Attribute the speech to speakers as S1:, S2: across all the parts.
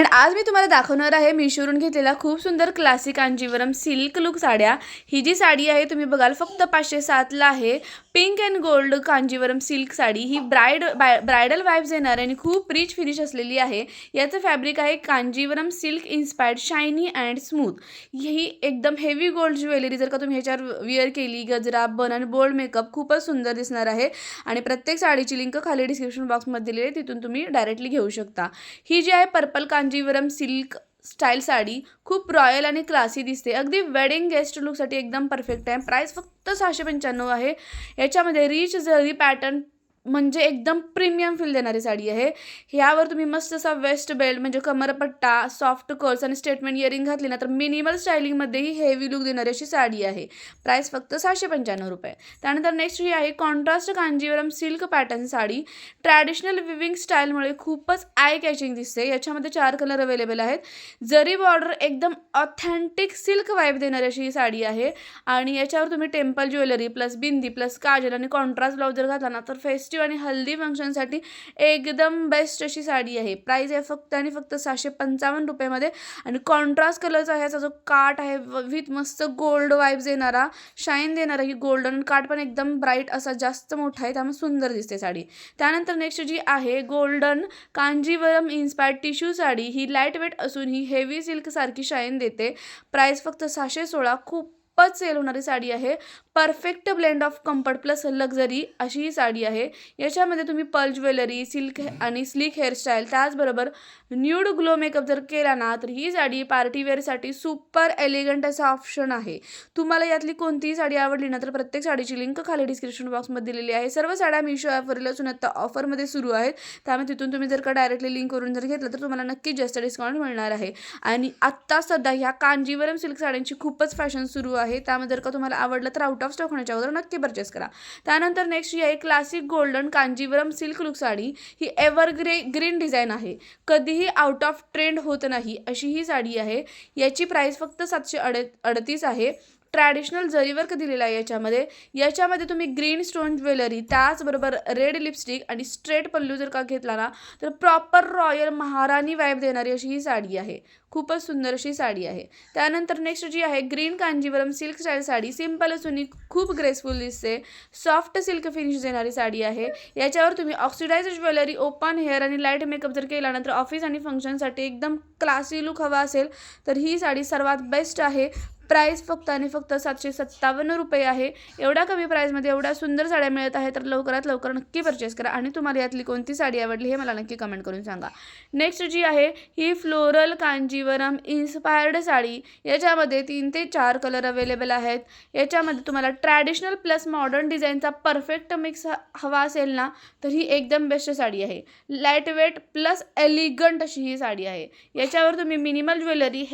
S1: पण आज मी तुम्हाला दाखवणार आहे मीशोवरून घेतलेला खूप सुंदर क्लासिक कांजीवरम सिल्क लुक साड्या। ही जी साडी आहे तुम्ही बघाल फक्त 507 ला आहे। Pink and gold Kanjivaram silk sari ही ब्रायडल वाइब्स येणार आणि खूप रिच फिनिश असलेली आहे। याचं फॅब्रिक आहे Kanjivaram silk inspired shiny and smooth. ही एकदम हेवी गोल्ड ज्वेलरी जर का तुम्ही ह्याच्यावर विअर केली, गजरा बन आणि बोल्ड मेकअप खूपच सुंदर दिसणार आहे। आणि प्रत्येक साडीची लिंक खाली डिस्क्रिप्शन बॉक्समध्ये दिलेली आहे, तिथून तुम्ही डायरेक्टली घेऊ शकता। ही जी आहे purple Kanjivaram silk style sari खूप रॉयल आणि क्लासी दिसते, अगदी वेडिंग गेस्ट लुकसाठी एकदम परफेक्ट आहे। प्राइस फक्त 695 आहे। याच्यामध्ये रिच जरी पॅटर्न म्हणजे एकदम प्रीमियम फील देणारी साडी आहे। ह्यावर तुम्ही मस्त असा वेस्ट बेल्ट म्हणजे कमरपट्टा, सॉफ्ट कर्ल्स आणि स्टेटमेंट इयरिंग घातली ना तर मिनिमल स्टायलिंगमध्ये ही हेवी लुक देणारी अशी साडी आहे। प्राइस फक्त 695 रुपये। त्यानंतर नेक्स्ट ही आहे contrast Kanjivaram silk pattern sari. Traditional weaving स्टाईलमुळे खूपच आय कॅचिंग दिसते। याच्यामध्ये 4 कलर अवेलेबल आहेत। जरी बॉर्डर एकदम ऑथेंटिक सिल्क वाइब देणारी अशी ही साडी आहे। आणि याच्यावर तुम्ही टेम्पल ज्वेलरी प्लस बिंदी प्लस काजल आणि कॉन्ट्रास्ट ब्लाउज जर घातला ना तर फेस्टिव्ह आणि हल्दी फंक्शनसाठी एकदम बेस्ट अशी साडी आहे। प्राइस आहे फक्त आणि फक्त 655 रुपयामध्ये। आणि कॉन्ट्रास्ट कलरचा ह्याचा जो काट आहे विथ मस्त गोल्ड वाइब्स येणारा, शाईन देणारा, ही गोल्डन काट पण एकदम ब्राईट असा जास्त मोठा आहे, त्यामुळे सुंदर दिसते साडी। त्यानंतर नेक्स्ट जी आहे golden Kanjivaram inspired tissue sari. ही लाईट वेट असून ही हेवी सिल्क सारखी शाईन देते। प्राइस फक्त 616। खूपच सेल होणारी साडी आहे। Perfect blend of comfort plus luxury अशी ही साडी आहे। याच्यामध्ये तुम्ही पर्ल ज्वेलरी, सिल्क आणि स्लीक हेअरस्टाईल त्याचबरोबर न्यूड ग्लो मेकअप जर केला ना तर ही साडी पार्टीवेअरसाठी सुपर एलिगंट असा ऑप्शन आहे। तुम्हाला यातली कोणतीही साडी आवडली ना तर प्रत्येक साडीची लिंक खाली डिस्क्रिप्शन बॉक्समध्ये दिलेली आहे। सर्व साड्या मीशो ॲपवरील असून आता ऑफरमध्ये सुरू आहेत, त्यामुळे तिथून तुम्ही जर का डायरेक्टली लिंकवरून जर घेतलं तर तुम्हाला नक्की जास्त डिस्काउंट मिळणार आहे। आणि आत्ता सध्या ह्या कांजीवरम सिल्क साड्यांची खूपच फॅशन सुरू आहे, त्यामुळे जर का तुम्हाला आवडलं तर आउट ऑफ स्टॉक होण्याच्या अगोदर नक्की परचेस करा। त्यानंतर नेक्स्ट ही आहे classic golden Kanjivaram silk look sari. ही ग्रीन डिझाईन आहे, कधीही आउट ऑफ ट्रेंड होत नाही अशी ही साडी आहे। याची प्राइस फक्त 738 आहे। ट्रॅडिशनल जरीवर्क दिलेला आहे याच्यामध्ये तुम्ही ग्रीन स्टोन ज्वेलरी त्याचबरोबर रेड लिपस्टिक आणि स्ट्रेट पल्लू जर का घेतला ना तर प्रॉपर रॉयल महाराणी वाइब देणारी अशी ही साडी आहे। खूपच सुंदर अशी साडी आहे। त्यानंतर नेक्स्ट जी आहे green Kanjivaram silk style sari. Simple असून खूप ग्रेसफुल दिसते, सॉफ्ट सिल्क फिनिश देणारी साडी आहे। याच्यावर तुम्ही ऑक्सिडाइज ज्वेलरी, ओपन हेअर आणि लाईट मेकअप जर केला नंतर ऑफिस आणि फंक्शनसाठी एकदम क्लासी लुक हवा असेल तर ही साडी सर्वात बेस्ट आहे। प्राइस फक्त आणि फक्त 757 रुपये आहे। एवढ्या कमी प्राईजमध्ये एवढ्या सुंदर साड्या मिळत आहे तर लवकरात लवकर नक्की परचेस करा। आणि तुम्हाला यातली कोणती साडी आवडली हे मला नक्की कमेंट करून सांगा। नेक्स्ट जी आहे ही फ्लोरल कांजीवरम इन्स्पायर्ड साडी। याच्यामध्ये 3 ते 4 कलर अवेलेबल आहेत। याच्यामध्ये तुम्हाला traditional plus modern डिझाईनचा perfect mix हवा असेल ना तर ही एकदम बेस्ट साडी आहे। लाईट वेट प्लस एलिगंट अशी ही साडी आहे। याच्यावर तुम्ही मिनिमल ज्वेलरी,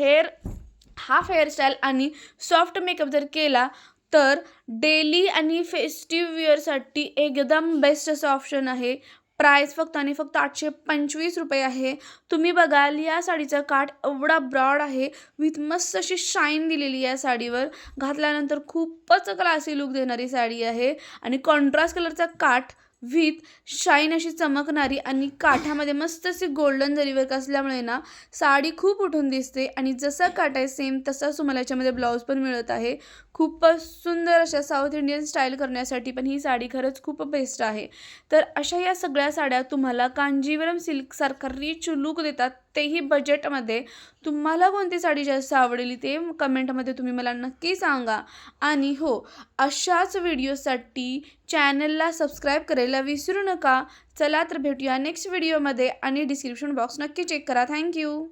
S1: हाफ हेअरस्टाईल आणि सॉफ्ट मेकअप जर केला तर डेली आणि फेस्टिव्ह वेअरसाठी एकदम बेस्ट असं ऑप्शन आहे। प्राइस फक्त आणि फक्त 825 रुपये आहे। तुम्ही बघाल या साडीचा काठ एवढा ब्रॉड आहे, विथ मस्त अशी शाईन दिलेली आहे साडीवर, घातल्यानंतर खूपच क्लासी लुक देणारी साडी आहे। आणि कॉन्ट्रास्ट कलरचा काठ विथ शाईन अशी चमकणारी आणि काठामध्ये मस्त अशी गोल्डन जरीवर्क असल्यामुळे ना साडी खूप उठून दिसते। आणि जसं काठ आहे सेम तसाच तुम्हाला याच्यामध्ये ब्लाऊज पण मिळत आहे। खूपच सुंदर अशा साऊथ इंडियन स्टाईल करण्यासाठी पण ही साडी खरंच खूप बेस्ट आहे। तर अशा या सगळ्या साड्या तुम्हाला कांजीवरम सिल्कसारखा रिच लुक देतात, तेही बजेटमध्ये। तुम्हाला कोणती साडी जास्त आवडली ते कमेंटमध्ये तुम्ही मला नक्की सांगा। आणि हो, अशाच व्हिडिओसाठी चॅनलला सबस्क्राईब करायला विसरू नका। चला तर भेटूया नेक्स्ट व्हिडिओमध्ये आणि डिस्क्रिप्शन बॉक्स नक्की चेक करा। थँक्यू।